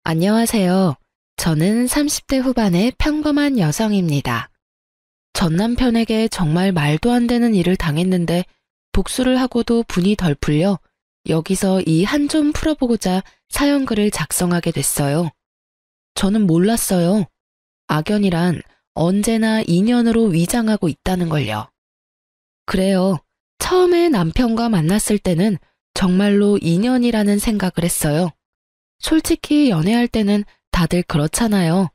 안녕하세요. 저는 30대 후반의 평범한 여성입니다. 전 남편에게 정말 말도 안 되는 일을 당했는데 복수를 하고도 분이 덜 풀려 여기서 이 한 좀 풀어보고자 사연글을 작성하게 됐어요. 저는 몰랐어요. 악연이란 언제나 인연으로 위장하고 있다는 걸요. 그래요. 처음에 남편과 만났을 때는 정말로 인연이라는 생각을 했어요. 솔직히 연애할 때는 다들 그렇잖아요.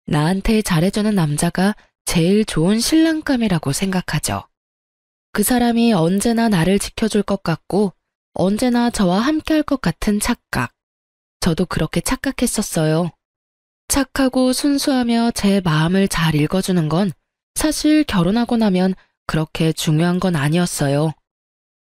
나한테 잘해주는 남자가 제일 좋은 신랑감이라고 생각하죠. 그 사람이 언제나 나를 지켜줄 것 같고 언제나 저와 함께할 것 같은 착각. 저도 그렇게 착각했었어요. 착하고 순수하며 제 마음을 잘 읽어주는 건 사실 결혼하고 나면 그렇게 중요한 건 아니었어요.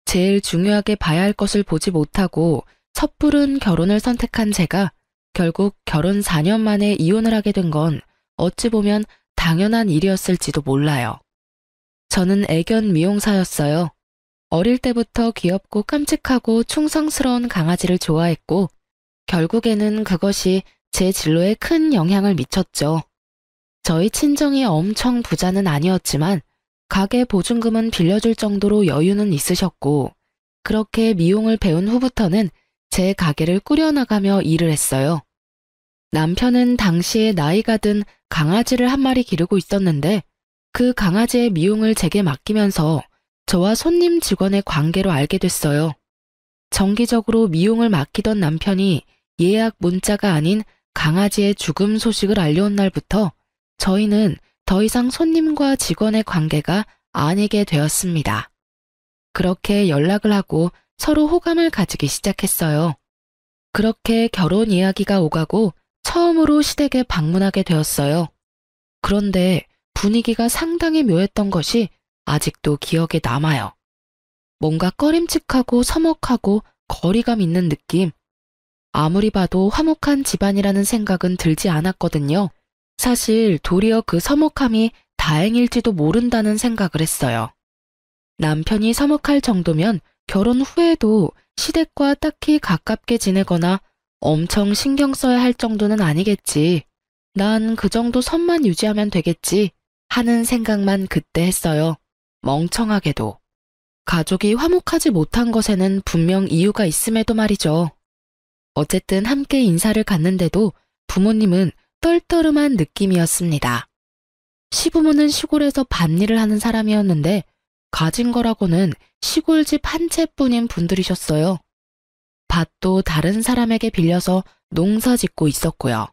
제일 중요하게 봐야 할 것을 보지 못하고 섣부른 결혼을 선택한 제가 결국 결혼 4년 만에 이혼을 하게 된 건 어찌 보면 당연한 일이었을지도 몰라요. 저는 애견 미용사였어요. 어릴 때부터 귀엽고 깜찍하고 충성스러운 강아지를 좋아했고 결국에는 그것이 제 진로에 큰 영향을 미쳤죠. 저희 친정이 엄청 부자는 아니었지만 가게 보증금은 빌려줄 정도로 여유는 있으셨고 그렇게 미용을 배운 후부터는 제 가게를 꾸려나가며 일을 했어요. 남편은 당시에 나이가 든 강아지를 한 마리 기르고 있었는데 그 강아지의 미용을 제게 맡기면서 저와 손님 직원의 관계로 알게 됐어요. 정기적으로 미용을 맡기던 남편이 예약 문자가 아닌 강아지의 죽음 소식을 알려온 날부터 저희는 더 이상 손님과 직원의 관계가 아니게 되었습니다. 그렇게 연락을 하고 서로 호감을 가지기 시작했어요. 그렇게 결혼 이야기가 오가고 처음으로 시댁에 방문하게 되었어요. 그런데 분위기가 상당히 묘했던 것이 아직도 기억에 남아요. 뭔가 꺼림칙하고 서먹하고 거리감 있는 느낌. 아무리 봐도 화목한 집안이라는 생각은 들지 않았거든요. 사실 도리어 그 서먹함이 다행일지도 모른다는 생각을 했어요. 남편이 서먹할 정도면 결혼 후에도 시댁과 딱히 가깝게 지내거나 엄청 신경 써야 할 정도는 아니겠지. 난 그 정도 선만 유지하면 되겠지 하는 생각만 그때 했어요. 멍청하게도. 가족이 화목하지 못한 것에는 분명 이유가 있음에도 말이죠. 어쨌든 함께 인사를 갔는데도 부모님은 떨떠름한 느낌이었습니다. 시부모는 시골에서 밭일을 하는 사람이었는데 가진 거라고는 시골집 한 채뿐인 분들이셨어요. 밭도 다른 사람에게 빌려서 농사 짓고 있었고요.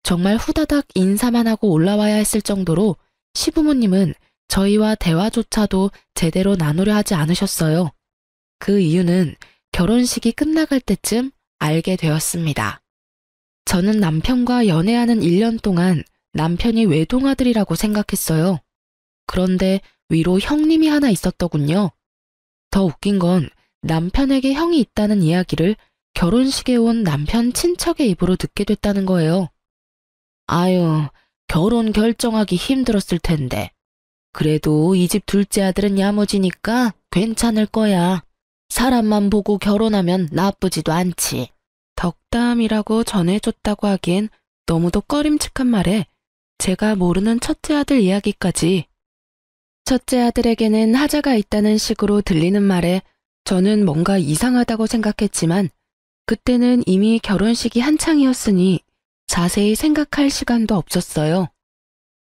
정말 후다닥 인사만 하고 올라와야 했을 정도로 시부모님은 저희와 대화조차도 제대로 나누려 하지 않으셨어요. 그 이유는 결혼식이 끝나갈 때쯤 알게 되었습니다. 저는 남편과 연애하는 1년 동안 남편이 외동아들이라고 생각했어요. 그런데 위로 형님이 하나 있었더군요. 더 웃긴 건 남편에게 형이 있다는 이야기를 결혼식에 온 남편 친척의 입으로 듣게 됐다는 거예요. 아유, 결혼 결정하기 힘들었을 텐데. 그래도 이 집 둘째 아들은 야무지니까 괜찮을 거야. 사람만 보고 결혼하면 나쁘지도 않지. 덕담이라고 전해줬다고 하기엔 너무도 꺼림칙한 말에 제가 모르는 첫째 아들 이야기까지. 첫째 아들에게는 하자가 있다는 식으로 들리는 말에 저는 뭔가 이상하다고 생각했지만 그때는 이미 결혼식이 한창이었으니 자세히 생각할 시간도 없었어요.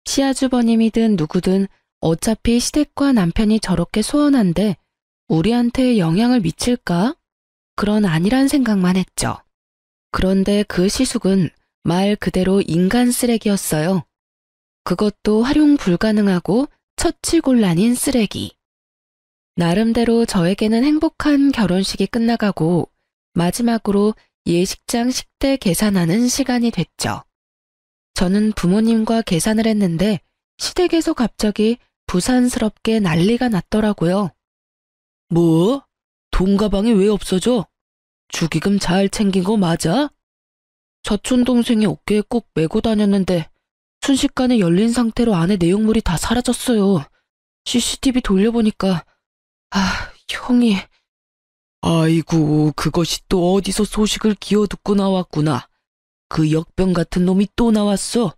시아주버님이든 누구든 어차피 시댁과 남편이 저렇게 소원한데 우리한테 영향을 미칠까? 그런 아니란 생각만 했죠. 그런데 그 시숙은 말 그대로 인간 쓰레기였어요. 그것도 활용 불가능하고 처치곤란인 쓰레기. 나름대로 저에게는 행복한 결혼식이 끝나가고 마지막으로 예식장 식대 계산하는 시간이 됐죠. 저는 부모님과 계산을 했는데 시댁에서 갑자기 부산스럽게 난리가 났더라고요. 뭐? 돈 가방이 왜 없어져? 축의금 잘 챙긴 거 맞아? 사촌동생이 어깨에 꼭 메고 다녔는데 순식간에 열린 상태로 안에 내용물이 다 사라졌어요. CCTV 돌려보니까 형이... 아이고, 그것이 또 어디서 소식을 기어듣고 나왔구나. 그 역병 같은 놈이 또 나왔어.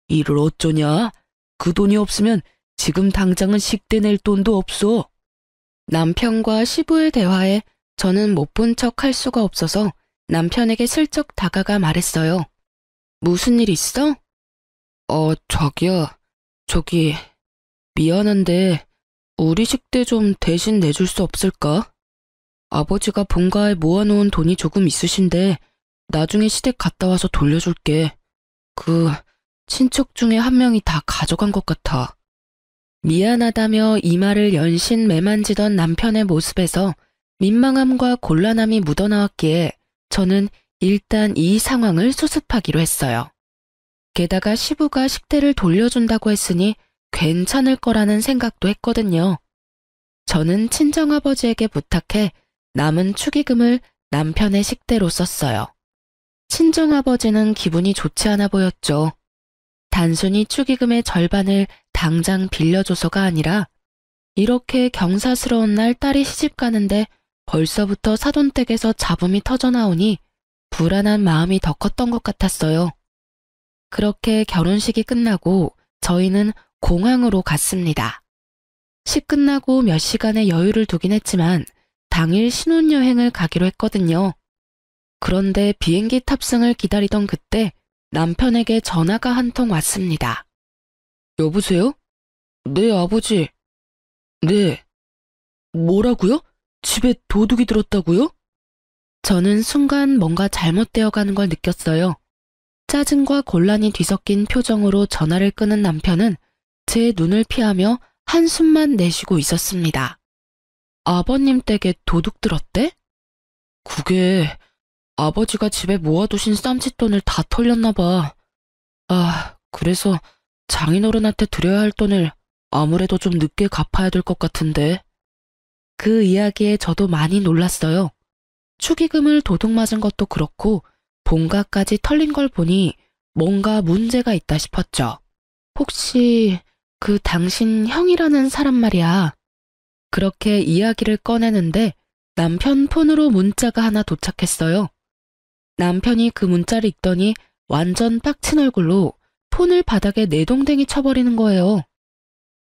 이를 어쩌냐? 그 돈이 없으면 지금 당장은 식대 낼 돈도 없어. 남편과 시부의 대화에 저는 못 본 척 할 수가 없어서 남편에게 슬쩍 다가가 말했어요. 무슨 일 있어? 자기야, 저기, 미안한데, 우리 식대 좀 대신 내줄 수 없을까? 아버지가 본가에 모아놓은 돈이 조금 있으신데, 나중에 시댁 갔다 와서 돌려줄게. 친척 중에 한 명이 다 가져간 것 같아. 미안하다며 이마를 연신 매만지던 남편의 모습에서 민망함과 곤란함이 묻어나왔기에 저는 일단 이 상황을 수습하기로 했어요. 게다가 시부가 식대를 돌려준다고 했으니 괜찮을 거라는 생각도 했거든요. 저는 친정아버지에게 부탁해 남은 축의금을 남편의 식대로 썼어요. 친정아버지는 기분이 좋지 않아 보였죠. 단순히 축의금의 절반을 당장 빌려줘서가 아니라 이렇게 경사스러운 날 딸이 시집 가는데 벌써부터 사돈댁에서 잡음이 터져나오니 불안한 마음이 더 컸던 것 같았어요. 그렇게 결혼식이 끝나고 저희는 공항으로 갔습니다. 식 끝나고 몇 시간의 여유를 두긴 했지만 당일 신혼여행을 가기로 했거든요. 그런데 비행기 탑승을 기다리던 그때 남편에게 전화가 한 통 왔습니다. 여보세요? 네, 아버지. 네. 뭐라고요? 집에 도둑이 들었다고요? 저는 순간 뭔가 잘못되어 가는 걸 느꼈어요. 짜증과 곤란이 뒤섞인 표정으로 전화를 끄는 남편은 제 눈을 피하며 한숨만 내쉬고 있었습니다. 아버님 댁에 도둑 들었대? 그게 아버지가 집에 모아두신 쌈짓돈을 다 털렸나 봐. 그래서 장인어른한테 드려야 할 돈을 아무래도 좀 늦게 갚아야 될 것 같은데. 그 이야기에 저도 많이 놀랐어요. 축의금을 도둑 맞은 것도 그렇고 본가까지 털린 걸 보니 뭔가 문제가 있다 싶었죠. 혹시 그 당신 형이라는 사람 말이야. 그렇게 이야기를 꺼내는데 남편 폰으로 문자가 하나 도착했어요. 남편이 그 문자를 읽더니 완전 빡친 얼굴로 폰을 바닥에 내동댕이 쳐버리는 거예요.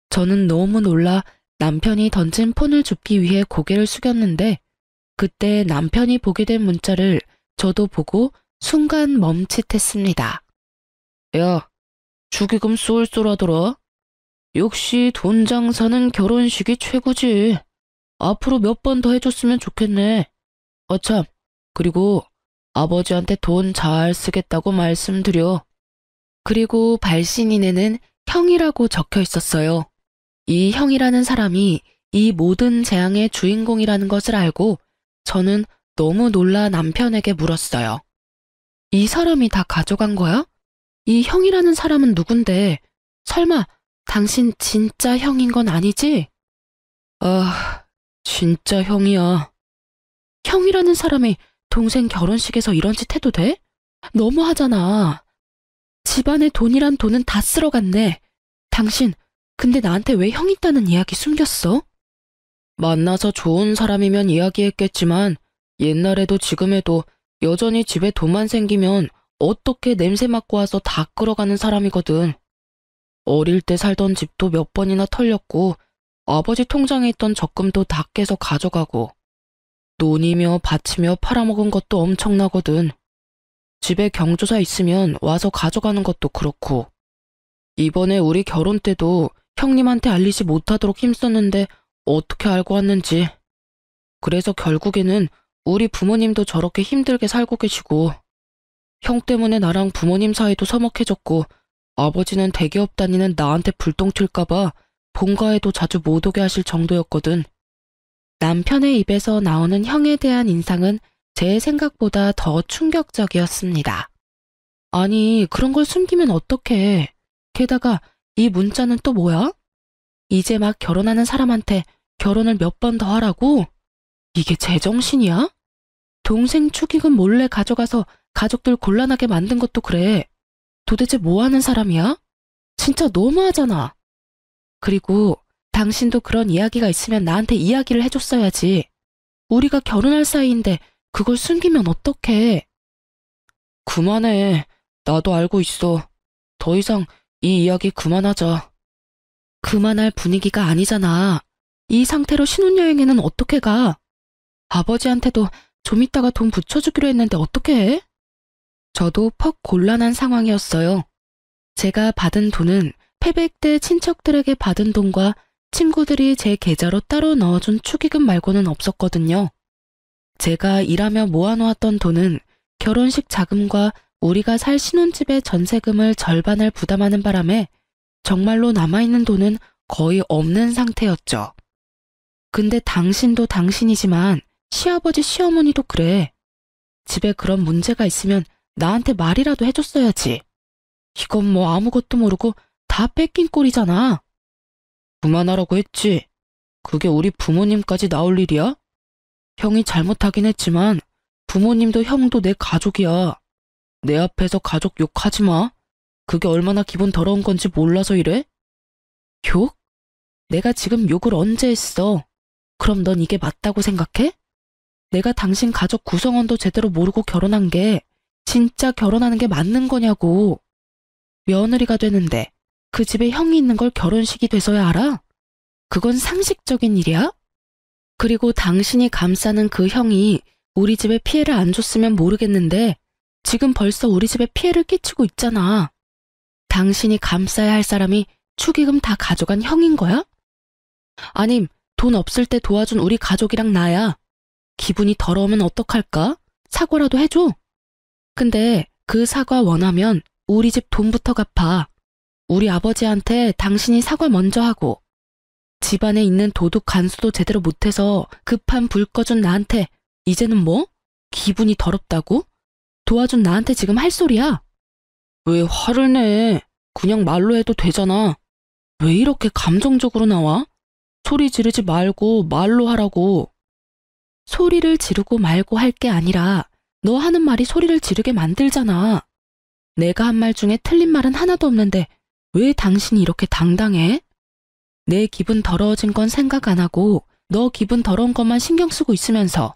저는 너무 놀라 남편이 던진 폰을 줍기 위해 고개를 숙였는데 그때 남편이 보게 된 문자를 저도 보고 순간 멈칫했습니다. 야, 축의금 쏠쏠하더라. 역시 돈 장사는 결혼식이 최고지. 앞으로 몇 번 더 해줬으면 좋겠네. 참, 그리고 아버지한테 돈 잘 쓰겠다고 말씀드려. 그리고 발신인에는 형이라고 적혀 있었어요. 이 형이라는 사람이 이 모든 재앙의 주인공이라는 것을 알고 저는 너무 놀라 남편에게 물었어요. 이 사람이 다 가져간 거야? 이 형이라는 사람은 누군데? 설마 당신 진짜 형인 건 아니지? 진짜 형이야. 형이라는 사람이 동생 결혼식에서 이런 짓 해도 돼? 너무하잖아. 집안의 돈이란 돈은 다 쓸어갔네. 당신, 근데 나한테 왜 형 있다는 이야기 숨겼어? 만나서 좋은 사람이면 이야기했겠지만 옛날에도 지금에도 여전히 집에 돈만 생기면 어떻게 냄새 맡고 와서 다 끌어가는 사람이거든. 어릴 때 살던 집도 몇 번이나 털렸고 아버지 통장에 있던 적금도 다 깨서 가져가고 논이며 밭이며 팔아먹은 것도 엄청나거든. 집에 경조사 있으면 와서 가져가는 것도 그렇고 이번에 우리 결혼 때도 형님한테 알리지 못하도록 힘썼는데 어떻게 알고 왔는지. 그래서 결국에는 우리 부모님도 저렇게 힘들게 살고 계시고 형 때문에 나랑 부모님 사이도 서먹해졌고 아버지는 대기업 다니는 나한테 불똥 튈까봐 본가에도 자주 못 오게 하실 정도였거든. 남편의 입에서 나오는 형에 대한 인상은 제 생각보다 더 충격적이었습니다. 아니, 그런 걸 숨기면 어떡해. 게다가 이 문자는 또 뭐야? 이제 막 결혼하는 사람한테 결혼을 몇 번 더 하라고? 이게 제정신이야? 동생 축의금 몰래 가져가서 가족들 곤란하게 만든 것도 그래. 도대체 뭐 하는 사람이야? 진짜 너무하잖아. 그리고 당신도 그런 이야기가 있으면 나한테 이야기를 해줬어야지. 우리가 결혼할 사이인데 그걸 숨기면 어떡해. 그만해. 나도 알고 있어. 더 이상 이 이야기 그만하자. 그만할 분위기가 아니잖아. 이 상태로 신혼여행에는 어떻게 가? 아버지한테도 좀 이따가 돈 붙여주기로 했는데 어떻게 해? 저도 퍽 곤란한 상황이었어요. 제가 받은 돈은 패백 때 친척들에게 받은 돈과 친구들이 제 계좌로 따로 넣어준 축의금 말고는 없었거든요. 제가 일하며 모아놓았던 돈은 결혼식 자금과 우리가 살 신혼집의 전세금을 절반을 부담하는 바람에 정말로 남아있는 돈은 거의 없는 상태였죠. 근데 당신도 당신이지만 시아버지 시어머니도 그래. 집에 그런 문제가 있으면 나한테 말이라도 해줬어야지. 이건 뭐 아무것도 모르고 다 뺏긴 꼴이잖아. 그만하라고 했지. 그게 우리 부모님까지 나올 일이야? 형이 잘못하긴 했지만 부모님도 형도 내 가족이야. 내 앞에서 가족 욕하지 마. 그게 얼마나 기분 더러운 건지 몰라서 이래? 욕? 내가 지금 욕을 언제 했어? 그럼 넌 이게 맞다고 생각해? 내가 당신 가족 구성원도 제대로 모르고 결혼한 게 진짜 결혼하는 게 맞는 거냐고. 며느리가 되는데 그 집에 형이 있는 걸 결혼식이 돼서야 알아? 그건 상식적인 일이야? 그리고 당신이 감싸는 그 형이 우리 집에 피해를 안 줬으면 모르겠는데 지금 벌써 우리 집에 피해를 끼치고 있잖아. 당신이 감싸야 할 사람이 축의금 다 가져간 형인 거야? 아님 돈 없을 때 도와준 우리 가족이랑 나야. 기분이 더러우면 어떡할까? 사과라도 해줘. 근데 그 사과 원하면 우리 집 돈부터 갚아. 우리 아버지한테 당신이 사과 먼저 하고 집안에 있는 도둑 간수도 제대로 못해서 급한 불 꺼준 나한테 이제는 뭐? 기분이 더럽다고? 도와준 나한테 지금 할 소리야? 왜 화를 내? 그냥 말로 해도 되잖아. 왜 이렇게 감정적으로 나와? 소리 지르지 말고 말로 하라고. 소리를 지르고 말고 할 게 아니라 너 하는 말이 소리를 지르게 만들잖아. 내가 한 말 중에 틀린 말은 하나도 없는데 왜 당신이 이렇게 당당해? 내 기분 더러워진 건 생각 안 하고 너 기분 더러운 것만 신경 쓰고 있으면서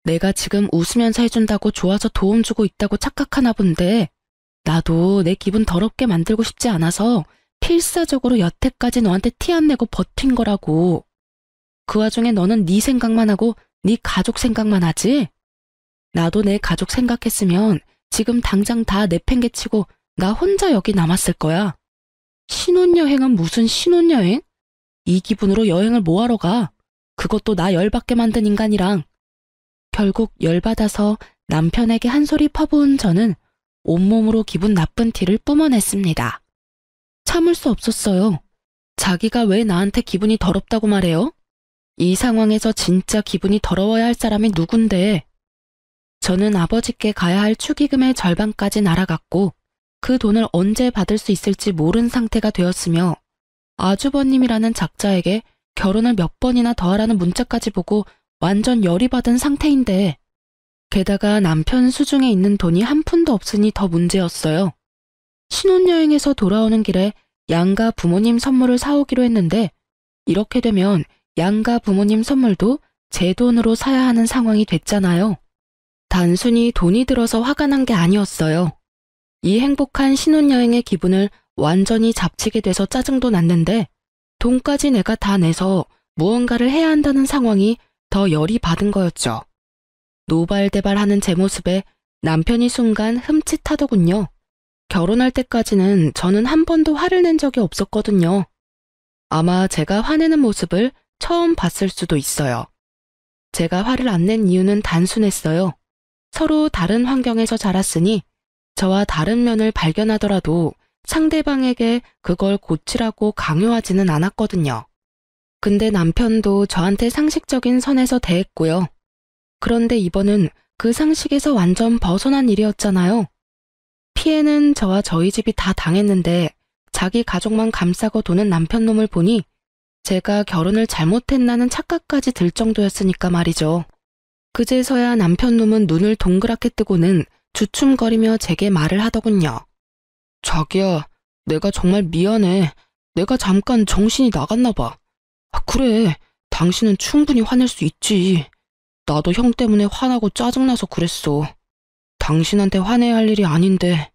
내가 지금 웃으면서 해준다고 좋아서 도움 주고 있다고 착각하나 본데 나도 내 기분 더럽게 만들고 싶지 않아서 필사적으로 여태까지 너한테 티 안 내고 버틴 거라고. 그 와중에 너는 네 생각만 하고 네 가족 생각만 하지? 나도 내 가족 생각했으면 지금 당장 다 내팽개치고 나 혼자 여기 남았을 거야. 신혼여행은 무슨 신혼여행? 이 기분으로 여행을 뭐하러 가? 그것도 나 열받게 만든 인간이랑. 결국 열받아서 남편에게 한 소리 퍼부은 저는 온몸으로 기분 나쁜 티를 뿜어냈습니다. 참을 수 없었어요. 자기가 왜 나한테 기분이 더럽다고 말해요? 이 상황에서 진짜 기분이 더러워야 할 사람이 누군데. 저는 아버지께 가야 할 축의금의 절반까지 날아갔고 그 돈을 언제 받을 수 있을지 모른 상태가 되었으며 아주버님이라는 작자에게 결혼을 몇 번이나 더 하라는 문자까지 보고 완전 열이 받은 상태인데 게다가 남편 수중에 있는 돈이 한 푼도 없으니 더 문제였어요. 신혼여행에서 돌아오는 길에 양가 부모님 선물을 사오기로 했는데 이렇게 되면 양가 부모님 선물도 제 돈으로 사야 하는 상황이 됐잖아요. 단순히 돈이 들어서 화가 난 게 아니었어요. 이 행복한 신혼여행의 기분을 완전히 잡치게 돼서 짜증도 났는데 돈까지 내가 다 내서 무언가를 해야 한다는 상황이 더 열이 받은 거였죠. 노발대발하는 제 모습에 남편이 순간 흠칫하더군요. 결혼할 때까지는 저는 한 번도 화를 낸 적이 없었거든요. 아마 제가 화내는 모습을 처음 봤을 수도 있어요. 제가 화를 안 낸 이유는 단순했어요. 서로 다른 환경에서 자랐으니 저와 다른 면을 발견하더라도 상대방에게 그걸 고치라고 강요하지는 않았거든요. 근데 남편도 저한테 상식적인 선에서 대했고요. 그런데 이번은 그 상식에서 완전 벗어난 일이었잖아요. 피해는 저와 저희 집이 다 당했는데 자기 가족만 감싸고 도는 남편 놈을 보니 제가 결혼을 잘못했나는 착각까지 들 정도였으니까 말이죠. 그제서야 남편 놈은 눈을 동그랗게 뜨고는 주춤거리며 제게 말을 하더군요. 자기야, 내가 정말 미안해. 내가 잠깐 정신이 나갔나 봐. 그래, 당신은 충분히 화낼 수 있지. 나도 형 때문에 화나고 짜증나서 그랬어. 당신한테 화내야 할 일이 아닌데.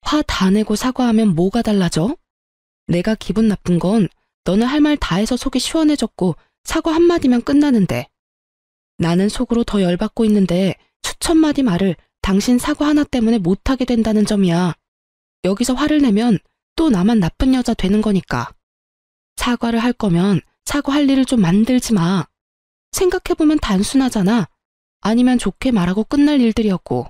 화 다 내고 사과하면 뭐가 달라져? 내가 기분 나쁜 건 너는 할 말 다 해서 속이 시원해졌고 사과 한마디면 끝나는데. 나는 속으로 더 열받고 있는데 수천 마디 말을 당신 사과 하나 때문에 못하게 된다는 점이야. 여기서 화를 내면 또 나만 나쁜 여자 되는 거니까. 사과를 할 거면 사과할 일을 좀 만들지 마. 생각해보면 단순하잖아. 아니면 좋게 말하고 끝날 일들이었고.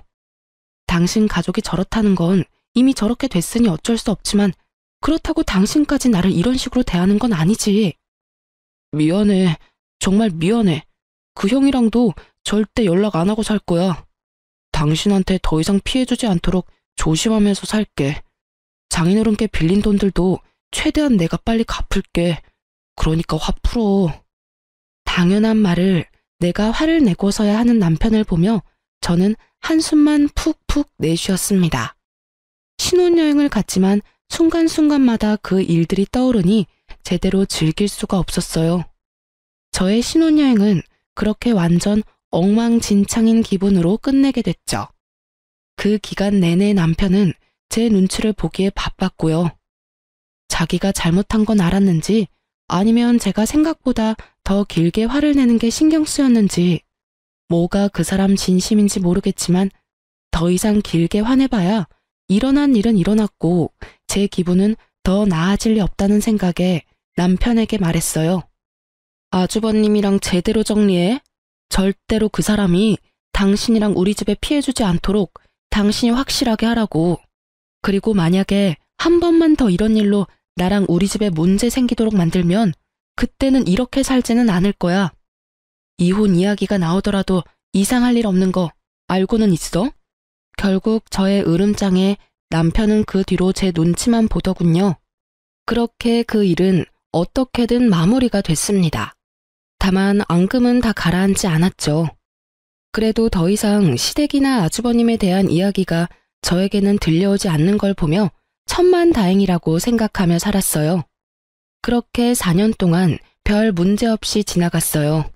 당신 가족이 저렇다는 건 이미 저렇게 됐으니 어쩔 수 없지만 그렇다고 당신까지 나를 이런 식으로 대하는 건 아니지. 미안해. 정말 미안해. 그 형이랑도 절대 연락 안 하고 살 거야. 당신한테 더 이상 피해주지 않도록 조심하면서 살게. 장인어른께 빌린 돈들도 최대한 내가 빨리 갚을게. 그러니까 화 풀어. 당연한 말을 내가 화를 내고서야 하는 남편을 보며 저는 한숨만 푹푹 내쉬었습니다. 신혼여행을 갔지만 순간순간마다 그 일들이 떠오르니 제대로 즐길 수가 없었어요. 저의 신혼여행은 그렇게 완전 엉망진창인 기분으로 끝내게 됐죠. 그 기간 내내 남편은 제 눈치를 보기에 바빴고요. 자기가 잘못한 건 알았는지 아니면 제가 생각보다 더 길게 화를 내는 게 신경 쓰였는지 뭐가 그 사람 진심인지 모르겠지만 더 이상 길게 화내봐야 일어난 일은 일어났고 제 기분은 더 나아질 리 없다는 생각에 남편에게 말했어요. 아주버님이랑 제대로 정리해. 절대로 그 사람이 당신이랑 우리 집에 피해주지 않도록 당신이 확실하게 하라고. 그리고 만약에 한 번만 더 이런 일로 나랑 우리 집에 문제 생기도록 만들면 그때는 이렇게 살지는 않을 거야. 이혼 이야기가 나오더라도 이상할 일 없는 거 알고는 있어? 결국 저의 으름장에 남편은 그 뒤로 제 눈치만 보더군요. 그렇게 그 일은 어떻게든 마무리가 됐습니다. 다만 앙금은 다 가라앉지 않았죠. 그래도 더 이상 시댁이나 아주버님에 대한 이야기가 저에게는 들려오지 않는 걸 보며 천만다행이라고 생각하며 살았어요. 그렇게 4년 동안 별 문제 없이 지나갔어요.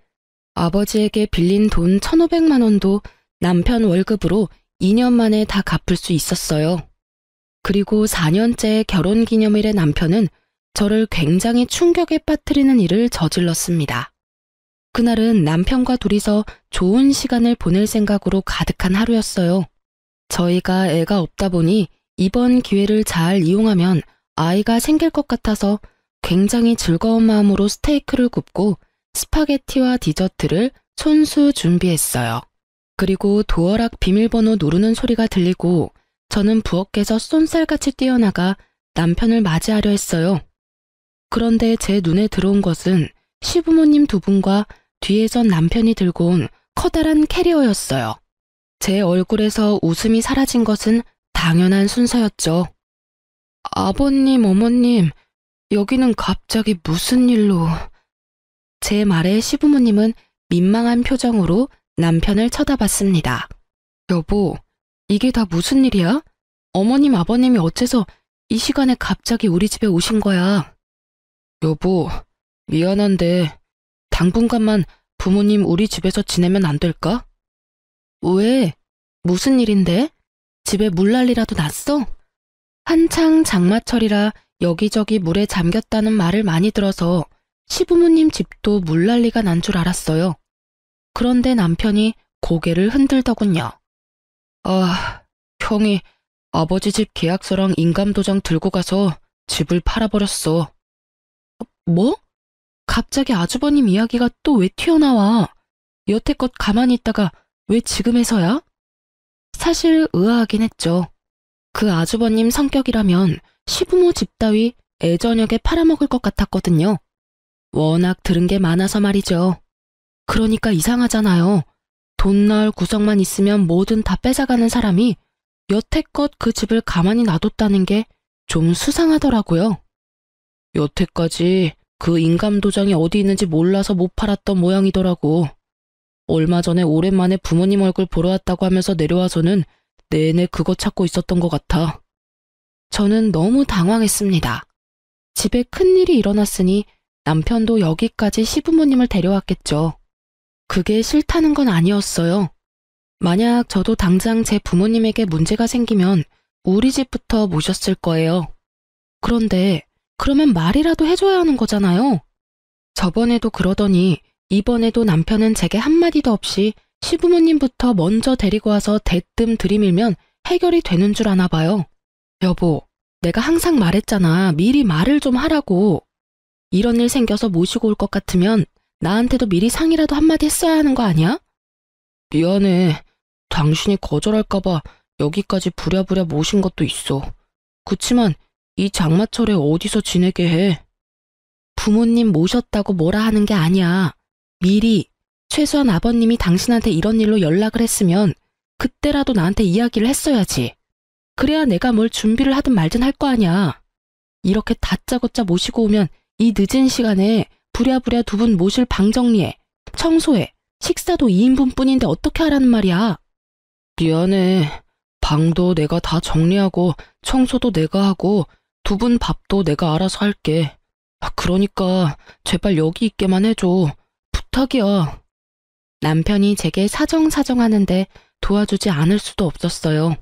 아버지에게 빌린 돈 1,500만 원도 남편 월급으로 2년 만에 다 갚을 수 있었어요. 그리고 4년째 결혼기념일에 남편은 저를 굉장히 충격에 빠뜨리는 일을 저질렀습니다. 그날은 남편과 둘이서 좋은 시간을 보낼 생각으로 가득한 하루였어요. 저희가 애가 없다 보니 이번 기회를 잘 이용하면 아이가 생길 것 같아서 굉장히 즐거운 마음으로 스테이크를 굽고 스파게티와 디저트를 손수 준비했어요. 그리고 도어락 비밀번호 누르는 소리가 들리고 저는 부엌에서 쏜살같이 뛰어나가 남편을 맞이하려 했어요. 그런데 제 눈에 들어온 것은 시부모님 두 분과 뒤에선 남편이 들고 온 커다란 캐리어였어요. 제 얼굴에서 웃음이 사라진 것은 당연한 순서였죠. 아버님, 어머님, 여기는 갑자기 무슨 일로... 제 말에 시부모님은 민망한 표정으로 남편을 쳐다봤습니다. 여보, 이게 다 무슨 일이야? 어머님, 아버님이 어째서 이 시간에 갑자기 우리 집에 오신 거야? 여보, 미안한데 당분간만 부모님 우리 집에서 지내면 안 될까? 왜? 무슨 일인데? 집에 물난리라도 났어? 한창 장마철이라 여기저기 물에 잠겼다는 말을 많이 들어서 시부모님 집도 물난리가 난 줄 알았어요. 그런데 남편이 고개를 흔들더군요. 아, 형이 아버지 집 계약서랑 인감도장 들고 가서 집을 팔아버렸어. 뭐? 갑자기 아주버님 이야기가 또 왜 튀어나와? 여태껏 가만히 있다가 왜 지금에서야? 사실 의아하긴 했죠. 그 아주버님 성격이라면 시부모 집 따위 애저녁에 팔아먹을 것 같았거든요. 워낙 들은 게 많아서 말이죠. 그러니까 이상하잖아요. 돈 나올 구석만 있으면 뭐든 다 뺏어가는 사람이 여태껏 그 집을 가만히 놔뒀다는 게 좀 수상하더라고요. 여태까지 그 인감도장이 어디 있는지 몰라서 못 팔았던 모양이더라고. 얼마 전에 오랜만에 부모님 얼굴 보러 왔다고 하면서 내려와서는 내내 그거 찾고 있었던 것 같아. 저는 너무 당황했습니다. 집에 큰일이 일어났으니 남편도 여기까지 시부모님을 데려왔겠죠. 그게 싫다는 건 아니었어요. 만약 저도 당장 제 부모님에게 문제가 생기면 우리 집부터 모셨을 거예요. 그런데 그러면 말이라도 해줘야 하는 거잖아요. 저번에도 그러더니 이번에도 남편은 제게 한마디도 없이 시부모님부터 먼저 데리고 와서 대뜸 들이밀면 해결이 되는 줄 아나 봐요. 여보, 내가 항상 말했잖아. 미리 말을 좀 하라고. 이런 일 생겨서 모시고 올 것 같으면 나한테도 미리 상의라도 한마디 했어야 하는 거 아니야? 미안해. 당신이 거절할까봐 여기까지 부랴부랴 모신 것도 있어. 그치만 이 장마철에 어디서 지내게 해. 부모님 모셨다고 뭐라 하는 게 아니야. 미리, 최소한 아버님이 당신한테 이런 일로 연락을 했으면 그때라도 나한테 이야기를 했어야지. 그래야 내가 뭘 준비를 하든 말든 할 거 아니야. 이렇게 다짜고짜 모시고 오면 이 늦은 시간에 부랴부랴 두 분 모실 방 정리해, 청소해, 식사도 2인분 뿐인데 어떻게 하라는 말이야. 미안해. 방도 내가 다 정리하고 청소도 내가 하고 두 분 밥도 내가 알아서 할게. 그러니까 제발 여기 있게만 해줘. 부탁이야. 남편이 제게 사정사정하는데 도와주지 않을 수도 없었어요.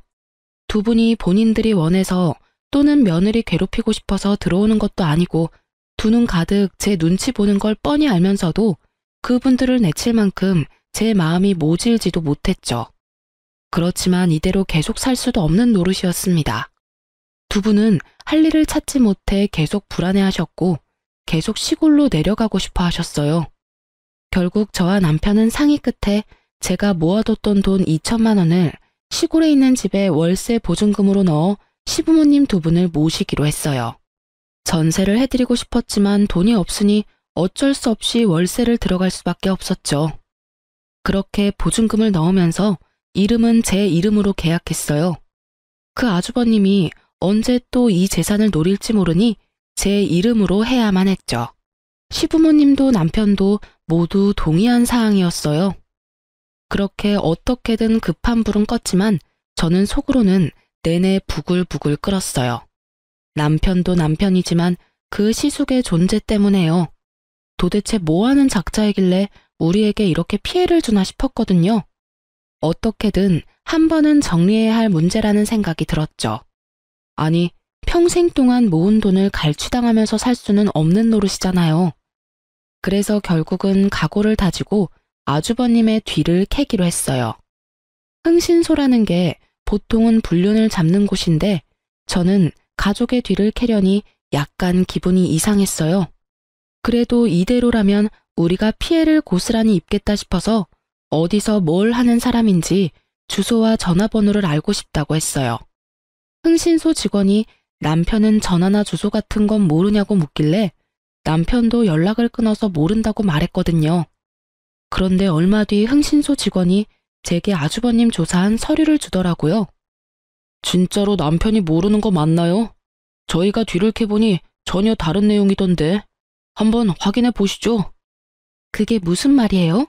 두 분이 본인들이 원해서 또는 며느리 괴롭히고 싶어서 들어오는 것도 아니고 두 눈 가득 제 눈치 보는 걸 뻔히 알면서도 그분들을 내칠 만큼 제 마음이 모질지도 못했죠. 그렇지만 이대로 계속 살 수도 없는 노릇이었습니다. 두 분은 할 일을 찾지 못해 계속 불안해하셨고 계속 시골로 내려가고 싶어 하셨어요. 결국 저와 남편은 상의 끝에 제가 모아뒀던 돈 2천만 원을 시골에 있는 집에 월세 보증금으로 넣어 시부모님 두 분을 모시기로 했어요. 전세를 해드리고 싶었지만 돈이 없으니 어쩔 수 없이 월세를 들어갈 수밖에 없었죠. 그렇게 보증금을 넣으면서 이름은 제 이름으로 계약했어요. 그 아주버님이 언제 또 이 재산을 노릴지 모르니 제 이름으로 해야만 했죠. 시부모님도 남편도 모두 동의한 사항이었어요. 그렇게 어떻게든 급한 불은 껐지만 저는 속으로는 내내 부글부글 끓었어요. 남편도 남편이지만 그 시숙의 존재 때문에요. 도대체 뭐하는 작자이길래 우리에게 이렇게 피해를 주나 싶었거든요. 어떻게든 한 번은 정리해야 할 문제라는 생각이 들었죠. 아니, 평생 동안 모은 돈을 갈취당하면서 살 수는 없는 노릇이잖아요. 그래서 결국은 각오를 다지고 아주버님의 뒤를 캐기로 했어요. 흥신소라는 게 보통은 불륜을 잡는 곳인데 저는 가족의 뒤를 캐려니 약간 기분이 이상했어요. 그래도 이대로라면 우리가 피해를 고스란히 입겠다 싶어서 어디서 뭘 하는 사람인지 주소와 전화번호를 알고 싶다고 했어요. 흥신소 직원이 남편은 전화나 주소 같은 건 모르냐고 묻길래 남편도 연락을 끊어서 모른다고 말했거든요. 그런데 얼마 뒤 흥신소 직원이 제게 아주버님 조사한 서류를 주더라고요. 진짜로 남편이 모르는 거 맞나요? 저희가 뒤를 캐보니 전혀 다른 내용이던데. 한번 확인해 보시죠. 그게 무슨 말이에요?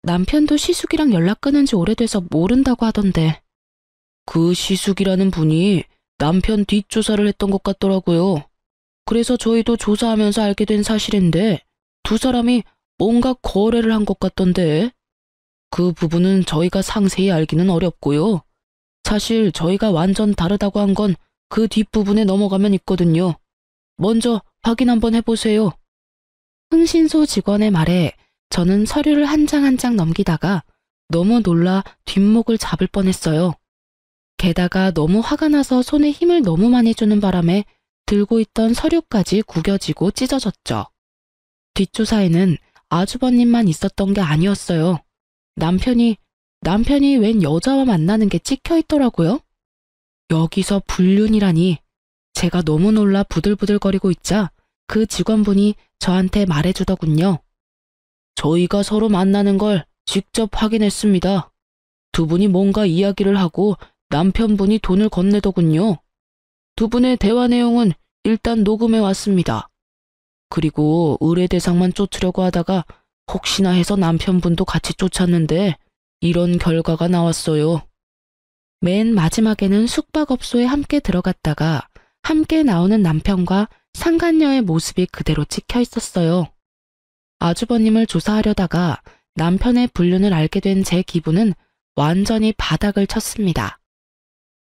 남편도 시숙이랑 연락 끊은 지 오래돼서 모른다고 하던데. 그 시숙이라는 분이 남편 뒷조사를 했던 것 같더라고요. 그래서 저희도 조사하면서 알게 된 사실인데 두 사람이 뭔가 거래를 한 것 같던데. 그 부분은 저희가 상세히 알기는 어렵고요. 사실 저희가 완전 다르다고 한 건 그 뒷부분에 넘어가면 있거든요. 먼저 확인 한번 해보세요. 흥신소 직원의 말에 저는 서류를 한 장 한 장 넘기다가 너무 놀라 뒷목을 잡을 뻔했어요. 게다가 너무 화가 나서 손에 힘을 너무 많이 주는 바람에 들고 있던 서류까지 구겨지고 찢어졌죠. 뒷조사에는 아주버님만 있었던 게 아니었어요. 남편이 웬 여자와 만나는 게 찍혀 있더라고요. 여기서 불륜이라니. 제가 너무 놀라 부들부들거리고 있자 그 직원분이 저한테 말해주더군요. 저희가 서로 만나는 걸 직접 확인했습니다. 두 분이 뭔가 이야기를 하고 남편분이 돈을 건네더군요. 두 분의 대화 내용은 일단 녹음해 왔습니다. 그리고 의뢰 대상만 쫓으려고 하다가 혹시나 해서 남편분도 같이 쫓았는데 이런 결과가 나왔어요. 맨 마지막에는 숙박업소에 함께 들어갔다가 함께 나오는 남편과 상간녀의 모습이 그대로 찍혀 있었어요. 아주버님을 조사하려다가 남편의 불륜을 알게 된 제 기분은 완전히 바닥을 쳤습니다.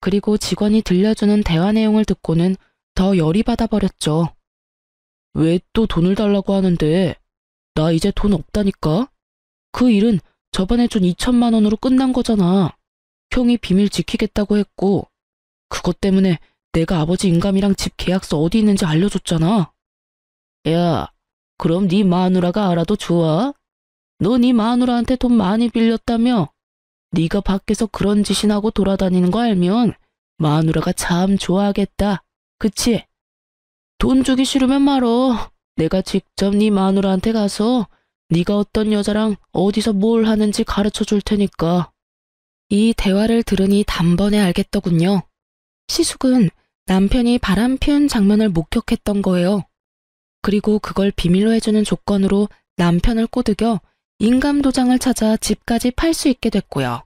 그리고 직원이 들려주는 대화 내용을 듣고는 더 열이 받아버렸죠. 왜 또 돈을 달라고 하는데? 나 이제 돈 없다니까? 그 일은 저번에 준 2천만 원으로 끝난 거잖아. 형이 비밀 지키겠다고 했고, 그것 때문에 내가 아버지 인감이랑 집 계약서 어디 있는지 알려줬잖아. 야, 그럼 네 마누라가 알아도 좋아? 너 네 마누라한테 돈 많이 빌렸다며? 네가 밖에서 그런 짓이나 하고 돌아다니는 거 알면 마누라가 참 좋아하겠다. 그치? 돈 주기 싫으면 말어. 내가 직접 네 마누라한테 가서 네가 어떤 여자랑 어디서 뭘 하는지 가르쳐 줄 테니까. 이 대화를 들으니 단번에 알겠더군요. 시숙은 남편이 바람 피운 장면을 목격했던 거예요. 그리고 그걸 비밀로 해주는 조건으로 남편을 꼬드겨 인감도장을 찾아 집까지 팔 수 있게 됐고요.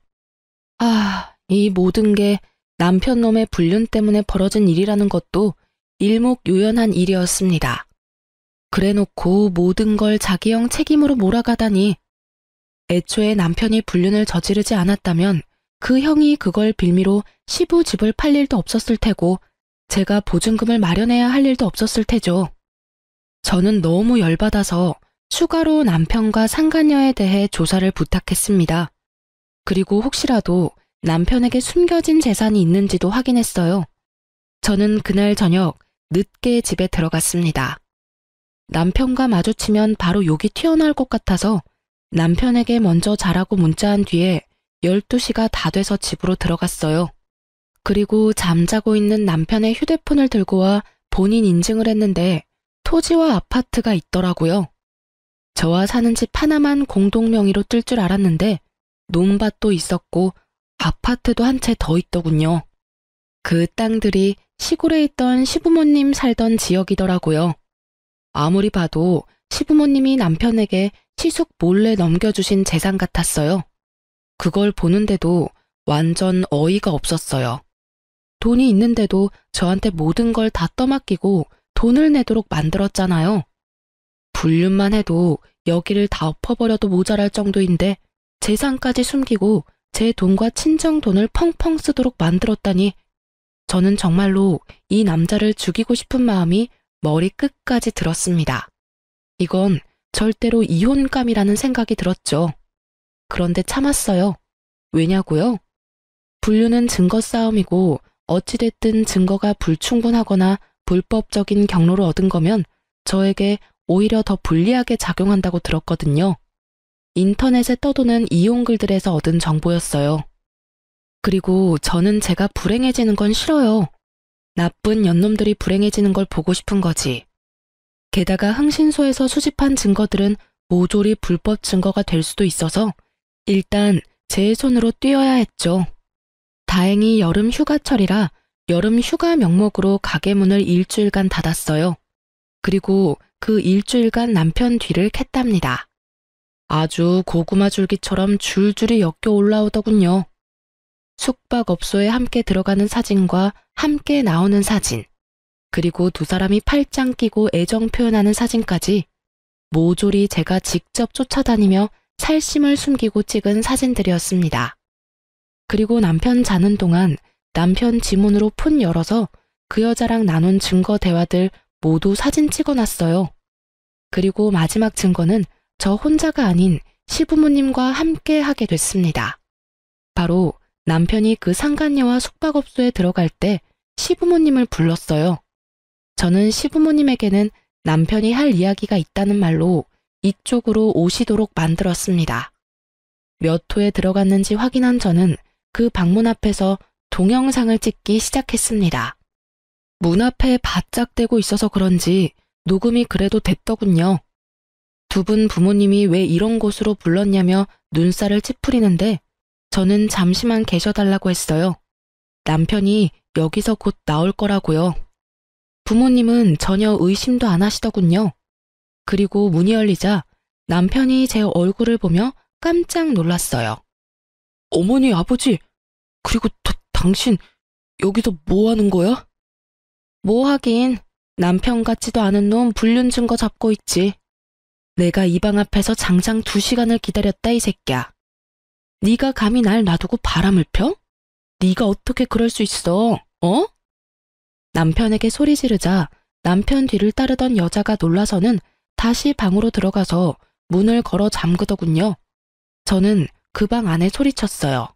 아, 이 모든 게 남편 놈의 불륜 때문에 벌어진 일이라는 것도 일목요연한 일이었습니다. 그래놓고 모든 걸 자기 형 책임으로 몰아가다니. 애초에 남편이 불륜을 저지르지 않았다면 그 형이 그걸 빌미로 시부집을 팔 일도 없었을 테고 제가 보증금을 마련해야 할 일도 없었을 테죠. 저는 너무 열받아서 추가로 남편과 상간녀에 대해 조사를 부탁했습니다. 그리고 혹시라도 남편에게 숨겨진 재산이 있는지도 확인했어요. 저는 그날 저녁 늦게 집에 들어갔습니다. 남편과 마주치면 바로 욕이 튀어나올 것 같아서 남편에게 먼저 자라고 문자한 뒤에 12시가 다 돼서 집으로 들어갔어요. 그리고 잠자고 있는 남편의 휴대폰을 들고 와 본인 인증을 했는데 토지와 아파트가 있더라고요. 저와 사는 집 하나만 공동 명의로 뜰 줄 알았는데 논밭도 있었고 아파트도 한 채 더 있더군요. 그 땅들이 시골에 있던 시부모님 살던 지역이더라고요. 아무리 봐도 시부모님이 남편에게 시숙 몰래 넘겨주신 재산 같았어요. 그걸 보는데도 완전 어이가 없었어요. 돈이 있는데도 저한테 모든 걸 다 떠맡기고 돈을 내도록 만들었잖아요. 불륜만 해도 여기를 다 엎어버려도 모자랄 정도인데 재산까지 숨기고 제 돈과 친정 돈을 펑펑 쓰도록 만들었다니 저는 정말로 이 남자를 죽이고 싶은 마음이 머리 끝까지 들었습니다. 이건 절대로 이혼감이라는 생각이 들었죠. 그런데 참았어요. 왜냐고요? 불륜은 증거 싸움이고 어찌됐든 증거가 불충분하거나 불법적인 경로로 얻은 거면 저에게 오히려 더 불리하게 작용한다고 들었거든요. 인터넷에 떠도는 이용 글들에서 얻은 정보였어요. 그리고 저는 제가 불행해지는 건 싫어요. 나쁜 연놈들이 불행해지는 걸 보고 싶은 거지. 게다가 흥신소에서 수집한 증거들은 모조리 불법 증거가 될 수도 있어서 일단 제 손으로 띄어야 했죠. 다행히 여름 휴가철이라 여름 휴가 명목으로 가게 문을 일주일간 닫았어요. 그리고 그 일주일간 남편 뒤를 캤답니다. 아주 고구마 줄기처럼 줄줄이 엮여 올라오더군요. 숙박업소에 함께 들어가는 사진과 함께 나오는 사진, 그리고 두 사람이 팔짱 끼고 애정 표현하는 사진까지 모조리 제가 직접 쫓아다니며 살심을 숨기고 찍은 사진들이었습니다. 그리고 남편 자는 동안 남편 지문으로 폰 열어서 그 여자랑 나눈 증거 대화들 모두 사진 찍어놨어요. 그리고 마지막 증거는 저 혼자가 아닌 시부모님과 함께 하게 됐습니다. 바로 남편이 그 상간녀와 숙박업소에 들어갈 때 시부모님을 불렀어요. 저는 시부모님에게는 남편이 할 이야기가 있다는 말로 이쪽으로 오시도록 만들었습니다. 몇 호에 들어갔는지 확인한 저는 그 방문 앞에서 동영상을 찍기 시작했습니다. 문 앞에 바짝 대고 있어서 그런지 녹음이 그래도 됐더군요. 두 분 부모님이 왜 이런 곳으로 불렀냐며 눈살을 찌푸리는데 저는 잠시만 계셔달라고 했어요. 남편이 여기서 곧 나올 거라고요. 부모님은 전혀 의심도 안 하시더군요. 그리고 문이 열리자 남편이 제 얼굴을 보며 깜짝 놀랐어요. 어머니, 아버지, 그리고 당신 여기서 뭐 하는 거야? 뭐 하긴, 남편 같지도 않은 놈 불륜 증거 잡고 있지. 내가 이 방 앞에서 장장 2시간을 기다렸다, 이 새끼야. 네가 감히 날 놔두고 바람을 펴? 네가 어떻게 그럴 수 있어? 어? 남편에게 소리 지르자 남편 뒤를 따르던 여자가 놀라서는 다시 방으로 들어가서 문을 걸어 잠그더군요. 저는 그 방 안에 소리쳤어요.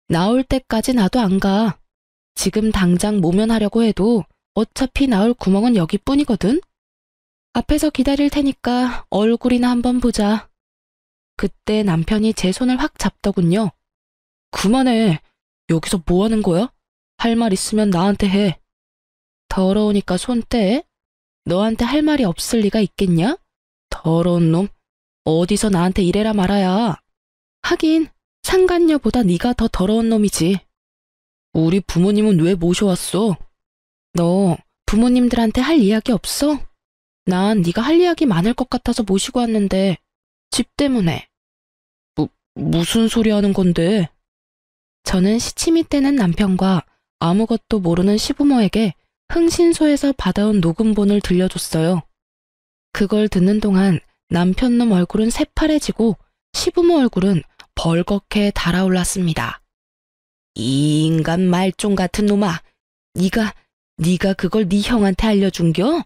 나올 때까지 나도 안 가. 지금 당장 모면하려고 해도 어차피 나올 구멍은 여기뿐이거든. 앞에서 기다릴 테니까 얼굴이나 한번 보자. 그때 남편이 제 손을 확 잡더군요. 그만해. 여기서 뭐 하는 거야? 할 말 있으면 나한테 해. 더러우니까 손 떼. 너한테 할 말이 없을 리가 있겠냐? 더러운 놈. 어디서 나한테 이래라 말아야. 하긴 상간녀보다 네가 더 더러운 놈이지. 우리 부모님은 왜 모셔왔어? 너 부모님들한테 할 이야기 없어? 난 네가 할 이야기 많을 것 같아서 모시고 왔는데 집 때문에. 무슨 소리 하는 건데? 저는 시침이 떼는 남편과 아무것도 모르는 시부모에게 흥신소에서 받아온 녹음본을 들려줬어요. 그걸 듣는 동안 남편놈 얼굴은 새파래지고 시부모 얼굴은 벌겋게 달아올랐습니다. 이 인간 말종 같은 놈아, 네가 그걸 네 형한테 알려준겨?